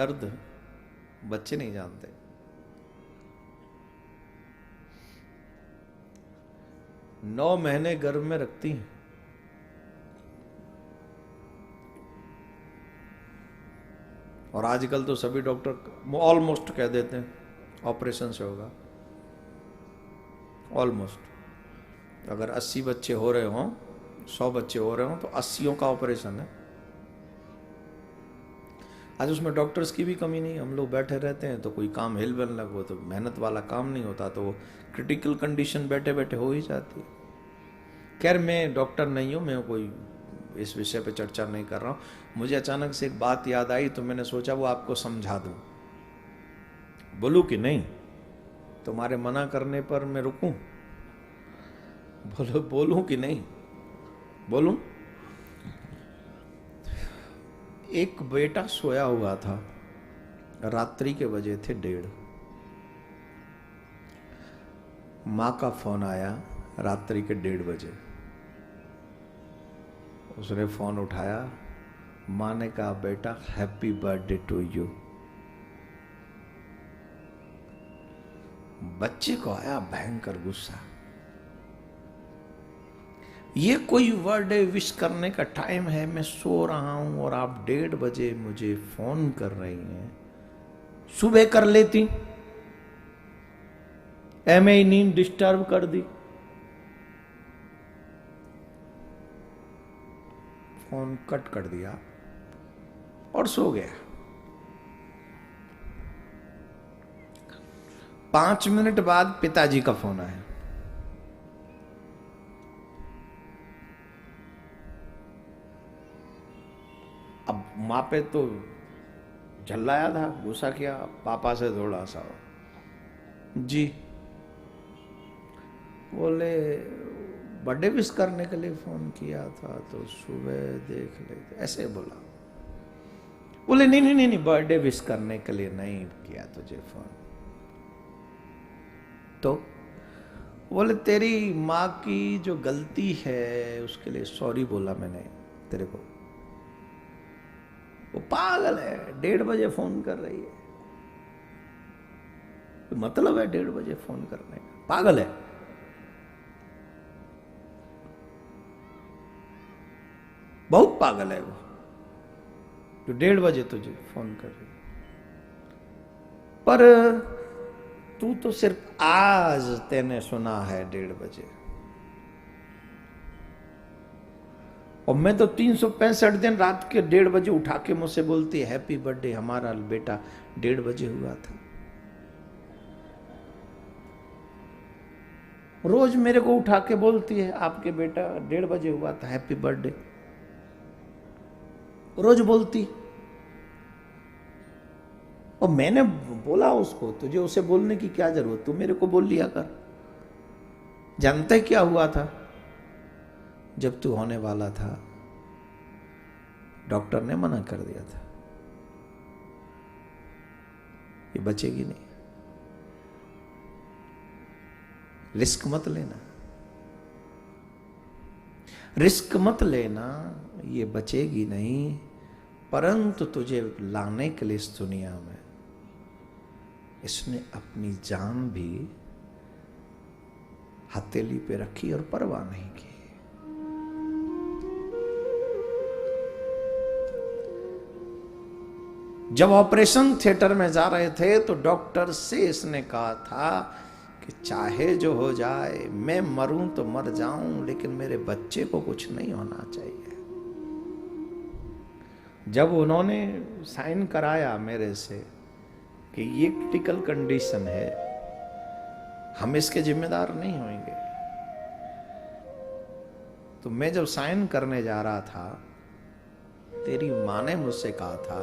दर्द बच्चे नहीं जानते। नौ महीने गर्भ में रखती हैं और आजकल तो सभी डॉक्टर ऑलमोस्ट कह देते हैं ऑपरेशन से होगा। ऑलमोस्ट अगर 80 बच्चे हो रहे हों, 100 बच्चे हो रहे हों तो 80 का ऑपरेशन है। आज उसमें डॉक्टर्स की भी कमी नहीं। हम लोग बैठे रहते हैं तो कोई काम हिल बन लगो तो मेहनत वाला काम नहीं होता, तो क्रिटिकल कंडीशन बैठे बैठे हो ही जाती है। खैर मैं डॉक्टर नहीं हूँ, मैं कोई इस विषय पे चर्चा नहीं कर रहा हूँ। मुझे अचानक से एक बात याद आई तो मैंने सोचा वो आपको समझा दूँ। बोलूँ कि नहीं? तुम्हारे मना करने पर मैं रुकूं? बोलूं कि नहीं? बोलूं? एक बेटा सोया हुआ था, रात्रि के बजे थे 1:30। मां का फोन आया रात्रि के 1:30 बजे। उसने फोन उठाया, मां ने कहा बेटा हैप्पी बर्थडे टू यू। बच्चे को आया भयंकर गुस्सा। ये कोई बर्थडे विश करने का टाइम है, मैं सो रहा हूं और आप 1:30 बजे मुझे फोन कर रही हैं। सुबह कर लेती, एमे ही नींद डिस्टर्ब कर दी। फोन कट कर दिया और सो गया। 5 मिनट बाद पिताजी का फोन आया। अब मां पे तो झल्लाया था, गुस्सा किया, पापा से थोड़ा सा जी। बोले बर्थडे विश करने के लिए फोन किया था तो सुबह देख लेते, ऐसे बोला। बोले नहीं नहीं नहीं, बर्थडे विश करने के लिए नहीं किया तुझे फोन। तो बोले तेरी माँ की जो गलती है उसके लिए सॉरी बोला मैंने तेरे को। वो पागल है, 1:30 बजे फोन कर रही है। मतलब है 1:30 बजे फोन करने का? पागल है। बहुत पागल है वो जो 1:30 बजे तुझे फोन कर रही है। पर तू तो सिर्फ आज तेने सुना है 1:30 बजे, और मैं तो 365 दिन रात के 1:30 बजे उठा के मुझसे बोलती है हैप्पी बर्थडे, हमारा बेटा 1:30 बजे हुआ था। रोज मेरे को उठा के बोलती है आपके बेटा 1:30 बजे हुआ था, हैप्पी बर्थडे। रोज बोलती। और मैंने बोला उसको तुझे उसे बोलने की क्या जरूरत, तू मेरे को बोल लिया कर। जानते क्या हुआ था? जब तू होने वाला था डॉक्टर ने मना कर दिया था ये बचेगी नहीं, रिस्क मत लेना, रिस्क मत लेना, ये बचेगी नहीं। परंतु तुझे लाने के लिए इस दुनिया में इसने अपनी जान भी हथेली पे रखी और परवाह नहीं की। जब ऑपरेशन थिएटर में जा रहे थे तो डॉक्टर से इसने कहा था कि चाहे जो हो जाए, मैं मरूं तो मर जाऊं, लेकिन मेरे बच्चे को कुछ नहीं होना चाहिए। जब उन्होंने साइन कराया मेरे से कि ये क्रिटिकल कंडीशन है, हम इसके जिम्मेदार नहीं होंगे, तो मैं जब साइन करने जा रहा था, तेरी मां ने मुझसे कहा था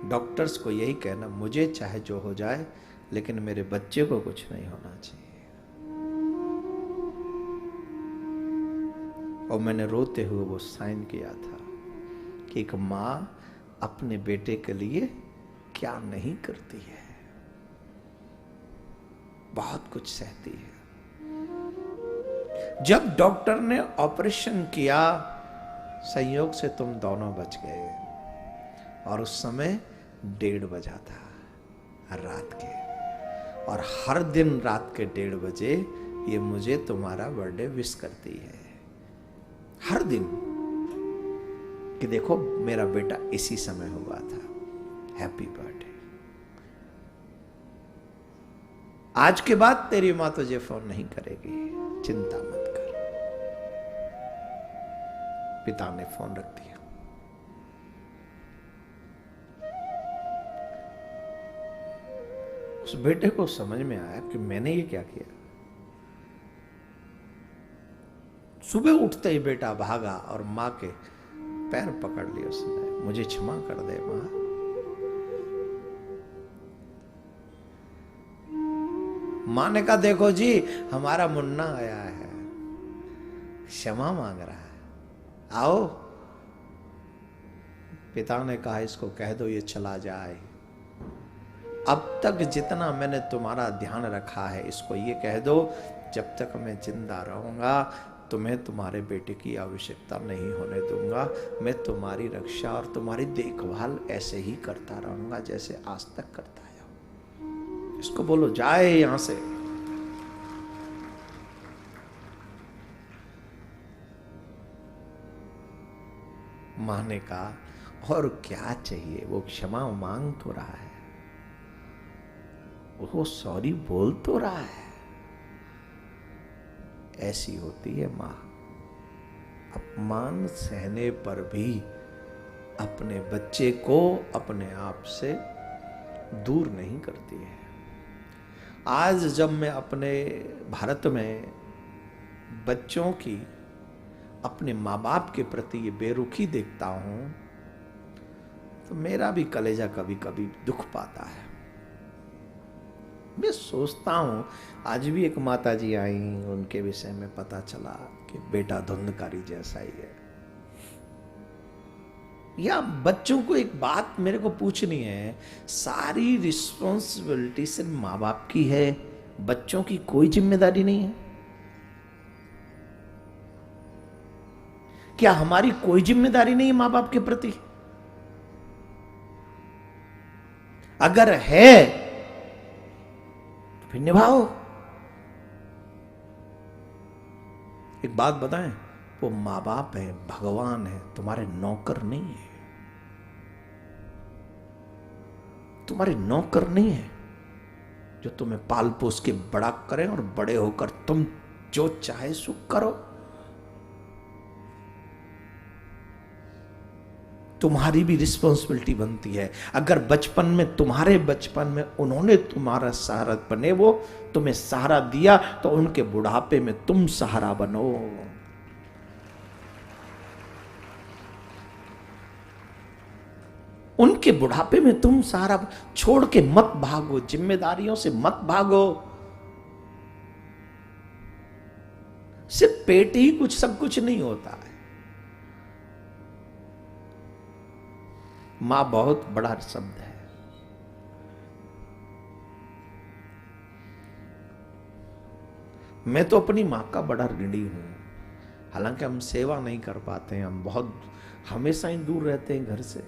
डॉक्टर्स को यही कहना, मुझे चाहे जो हो जाए लेकिन मेरे बच्चे को कुछ नहीं होना चाहिए। और मैंने रोते हुए वो साइन किया था कि एक मां अपने बेटे के लिए क्या नहीं करती है, बहुत कुछ सहती है। जब डॉक्टर ने ऑपरेशन किया, संयोग से तुम दोनों बच गए। और उस समय 1:30 बजा था रात के, और हर दिन रात के 1:30 बजे ये मुझे तुम्हारा बर्थडे विश करती है, हर दिन, कि देखो मेरा बेटा इसी समय हुआ था, हैप्पी बर्थडे। आज के बाद तेरी माँ तुझे फोन नहीं करेगी, चिंता मत कर। पिता ने फोन रख दिया। उस बेटे को समझ में आया कि मैंने ये क्या किया। सुबह उठते ही बेटा भागा और मां के पैर पकड़ लिए उसने, मुझे क्षमा कर दे मां। मां ने कहा देखो जी, हमारा मुन्ना आया है, क्षमा मांग रहा है, आओ। पिता ने कहा इसको कह दो ये चला जाए। अब तक जितना मैंने तुम्हारा ध्यान रखा है, इसको ये कह दो जब तक मैं जिंदा रहूंगा तुम्हें तुम्हारे बेटे की आवश्यकता नहीं होने दूंगा। मैं तुम्हारी रक्षा और तुम्हारी देखभाल ऐसे ही करता रहूंगा जैसे आज तक करता आया हूं। इसको बोलो जाए यहां से। मां ने कहा और क्या चाहिए, वो क्षमा मांग तो रहा है, वो सॉरी बोल तो रहा है। ऐसी होती है मां, अपमान सहने पर भी अपने बच्चे को अपने आप से दूर नहीं करती है। आज जब मैं अपने भारत में बच्चों की अपने माँ बाप के प्रति ये बेरुखी देखता हूं तो मेरा भी कलेजा कभी कभी दुख पाता है। मैं सोचता हूं, आज भी एक माता जी आई, उनके विषय में पता चला कि बेटा धुंधकारी जैसा ही है। या बच्चों को एक बात मेरे को पूछनी है, सारी रिस्पॉन्सिबिलिटी सिर्फ माँ बाप की है, बच्चों की कोई जिम्मेदारी नहीं है? क्या हमारी कोई जिम्मेदारी नहीं है मां बाप के प्रति? अगर है तो फिर निभाओ। एक बात बताएं, वो मां बाप है, भगवान है, तुम्हारे नौकर नहीं है। तुम्हारे नौकर नहीं है जो तुम्हें पाल पोस के बड़ा करें और बड़े होकर तुम जो चाहे सो करो। तुम्हारी भी रिस्पॉन्सिबिलिटी बनती है। अगर बचपन में, तुम्हारे बचपन में उन्होंने तुम्हारा सहारा बने, वो तुम्हें सहारा दिया, तो उनके बुढ़ापे में तुम सहारा बनो। उनके बुढ़ापे में तुम सहारा छोड़ के मत भागो, जिम्मेदारियों से मत भागो। सिर्फ पेट ही कुछ सब कुछ नहीं होता है। मां बहुत बड़ा शब्द है। मैं तो अपनी मां का बड़ा ऋणी हूं। हालांकि हम सेवा नहीं कर पाते हैं, हम बहुत हमेशा ही दूर रहते हैं घर से,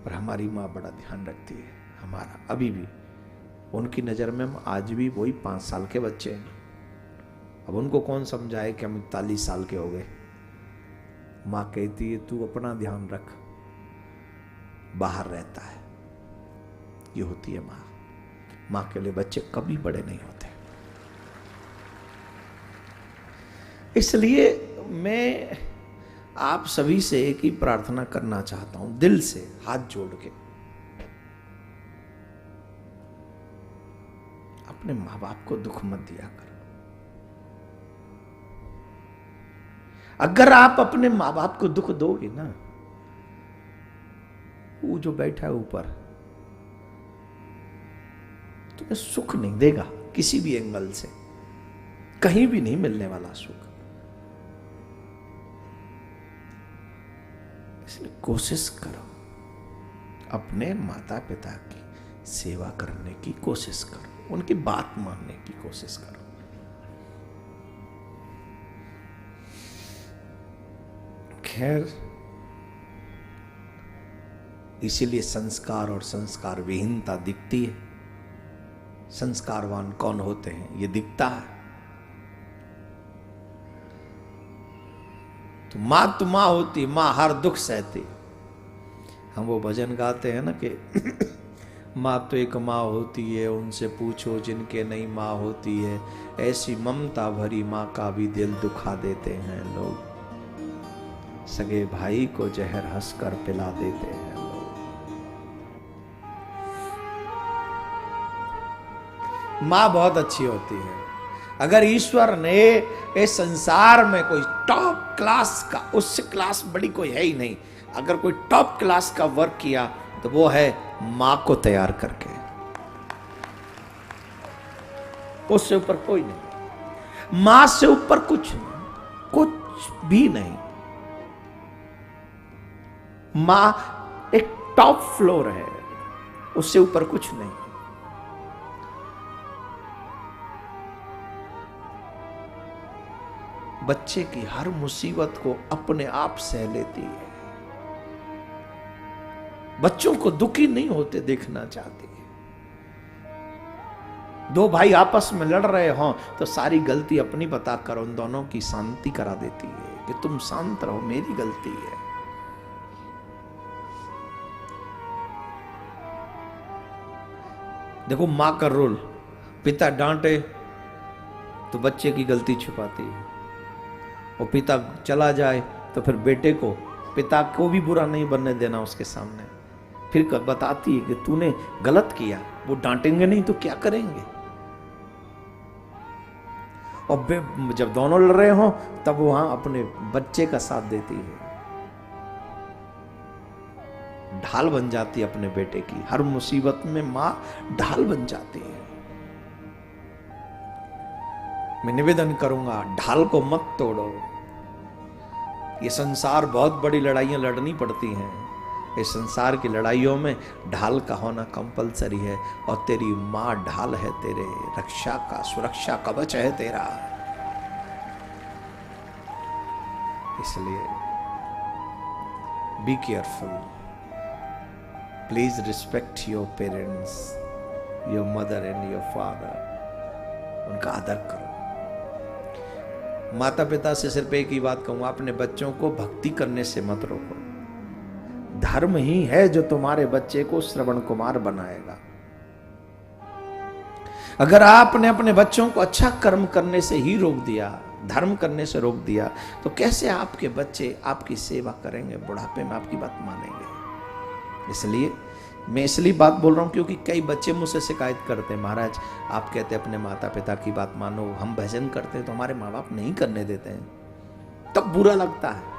पर हमारी मां बड़ा ध्यान रखती है हमारा। अभी भी उनकी नजर में हम आज भी वही 5 साल के बच्चे हैं। अब उनको कौन समझाए कि हम 41 साल के हो गए। मां कहती है तू अपना ध्यान रख, बाहर रहता है। ये होती है मां। मां के लिए बच्चे कभी बड़े नहीं होते। इसलिए मैं आप सभी से एक ही प्रार्थना करना चाहता हूं, दिल से हाथ जोड़ के, अपने मां बाप को दुख मत दिया करो। अगर आप अपने मां बाप को दुख दोगे ना, वो जो बैठा है ऊपर तुम्हें सुख नहीं देगा, किसी भी एंगल से कहीं भी नहीं मिलने वाला सुख। इसलिए कोशिश करो, अपने माता पिता की सेवा करने की कोशिश करो, उनकी बात मानने की कोशिश करो। खैर, इसीलिए संस्कार और संस्कार विहीनता दिखती है। संस्कारवान कौन होते हैं ये दिखता है। तो माँ होती, माँ हर दुख सहती। हम वो भजन गाते हैं ना कि माँ तो एक माँ होती है, उनसे पूछो जिनके नहीं माँ होती है। ऐसी ममता भरी माँ का भी दिल दुखा देते हैं लोग। सगे भाई को जहर हंसकर पिला देते हैं लोग। माँ बहुत अच्छी होती है। अगर ईश्वर ने इस संसार में कोई टॉप क्लास का, उससे क्लास बड़ी कोई है ही नहीं, अगर कोई टॉप क्लास का वर्क किया तो वो है मां को तैयार करके। उससे ऊपर कोई नहीं, मां से ऊपर कुछ नहीं, कुछ भी नहीं। मां एक टॉप फ्लोर है, उससे ऊपर कुछ नहीं। बच्चे की हर मुसीबत को अपने आप सह लेती है। बच्चों को दुखी नहीं होते देखना चाहती है। दो भाई आपस में लड़ रहे हो तो सारी गलती अपनी बताकर उन दोनों की शांति करा देती है कि तुम शांत रहो, मेरी गलती है। देखो मां का रोल, पिता डांटे तो बच्चे की गलती छुपाती है, और पिता चला जाए तो फिर बेटे को, पिता को भी बुरा नहीं बनने देना उसके सामने। फिर बताती है कि तूने गलत किया। वो डांटेंगे नहीं तो क्या करेंगे। और जब दोनों लड़ रहे हो तब वहां अपने बच्चे का साथ देती है, ढाल बन जाती है अपने बेटे की। हर मुसीबत में मां ढाल बन जाती है। मैं निवेदन करूंगा, ढाल को मत तोड़ो। ये संसार बहुत बड़ी लड़ाइयां लड़नी पड़ती हैं। इस संसार की लड़ाइयों में ढाल का होना कंपलसरी है, और तेरी मां ढाल है, तेरे रक्षा का, सुरक्षा कवच है तेरा। इसलिए be careful, please respect your parents, your mother and your father. उनका आदर करो। माता पिता से सिर्फ एक ही बात कहूंगा, अपने बच्चों को भक्ति करने से मत रोको। धर्म ही है जो तुम्हारे बच्चे को श्रवण कुमार बनाएगा। अगर आपने अपने बच्चों को अच्छा कर्म करने से ही रोक दिया, धर्म करने से रोक दिया, तो कैसे आपके बच्चे आपकी सेवा करेंगे, बुढ़ापे में आपकी बात मानेंगे। इसलिए मैं इसलिए बात बोल रहा हूं क्योंकि कई बच्चे मुझसे शिकायत करते हैं, महाराज आप कहते हैं अपने माता पिता की बात मानो, हम भजन करते हैं तो हमारे माँ बाप नहीं करने देते हैं, तब बुरा लगता है।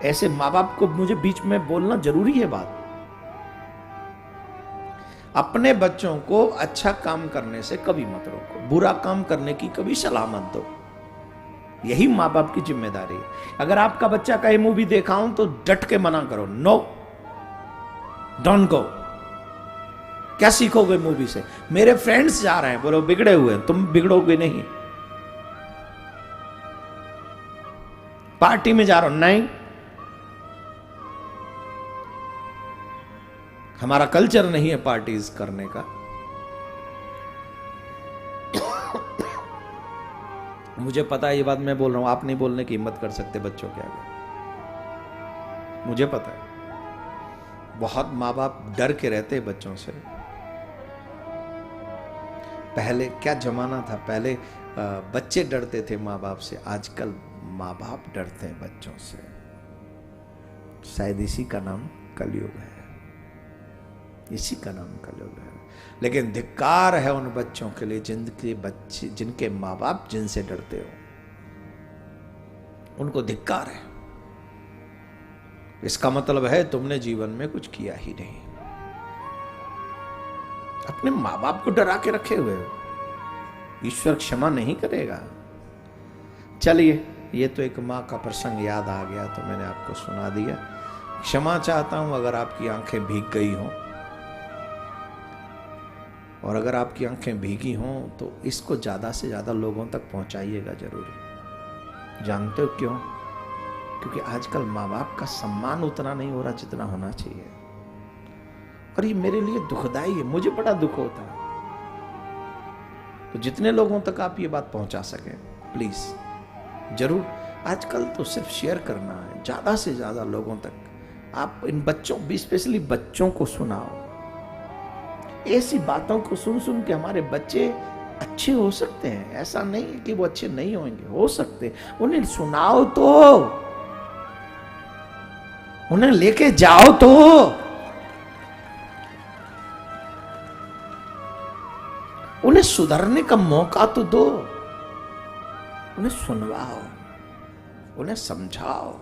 ऐसे माँ बाप को मुझे बीच में बोलना जरूरी है बात। अपने बच्चों को अच्छा काम करने से कभी मत रोको, बुरा काम करने की कभी सलाह मत दो। यही माँ बाप की जिम्मेदारी है। अगर आपका बच्चा कहीं मूवी देखा हो तो डट के मना करो, नो डोंट गो। क्या सीखोगे मूवी से? मेरे फ्रेंड्स जा रहे हैं, बोलो बिगड़े हुए हैं, तुम बिगड़ोगे नहीं। पार्टी में जा रहा हूं, नहीं, हमारा कल्चर नहीं है पार्टीज करने का। मुझे पता है ये बात मैं बोल रहा हूं, आप नहीं बोलने की हिम्मत कर सकते बच्चों के आगे, मुझे पता है। बहुत माँ बाप डर के रहते हैं बच्चों से। पहले क्या जमाना था, पहले बच्चे डरते थे माँ बाप से, आजकल माँ बाप डरते हैं बच्चों से। शायद इसी का नाम कलयुग है, इसी का नाम कलयुग है। लेकिन धिक्कार है उन बच्चों के लिए जिनके बच्चे, जिनके माँ बाप जिनसे डरते हो, उनको धिक्कार है। इसका मतलब है तुमने जीवन में कुछ किया ही नहीं, अपने माँ बाप को डरा के रखे हुए हो। ईश्वर क्षमा नहीं करेगा। चलिए, ये तो एक माँ का प्रसंग याद आ गया तो मैंने आपको सुना दिया। क्षमा चाहता हूं अगर आपकी आंखें भीग गई हों, और अगर आपकी आंखें भीगी हों तो इसको ज़्यादा से ज़्यादा लोगों तक पहुंचाइएगा जरूर। जानते हो क्यों? क्योंकि आजकल माँ बाप का सम्मान उतना नहीं हो रहा जितना होना चाहिए, और ये मेरे लिए दुखदाई है, मुझे बड़ा दुख होता है। तो जितने लोगों तक आप ये बात पहुंचा सकें प्लीज जरूर। आजकल तो सिर्फ शेयर करना है, ज्यादा से ज्यादा लोगों तक आप इन बच्चों, स्पेशली बच्चों को सुनाओ। ऐसी बातों को सुन सुन के हमारे बच्चे अच्छे हो सकते हैं, ऐसा नहीं है कि वो अच्छे नहीं होंगे, हो सकते। उन्हें सुनाओ तो, उन्हें लेके जाओ तो, उन्हें सुधरने का मौका तो दो, उन्हें सुनवाओ, उन्हें समझाओ।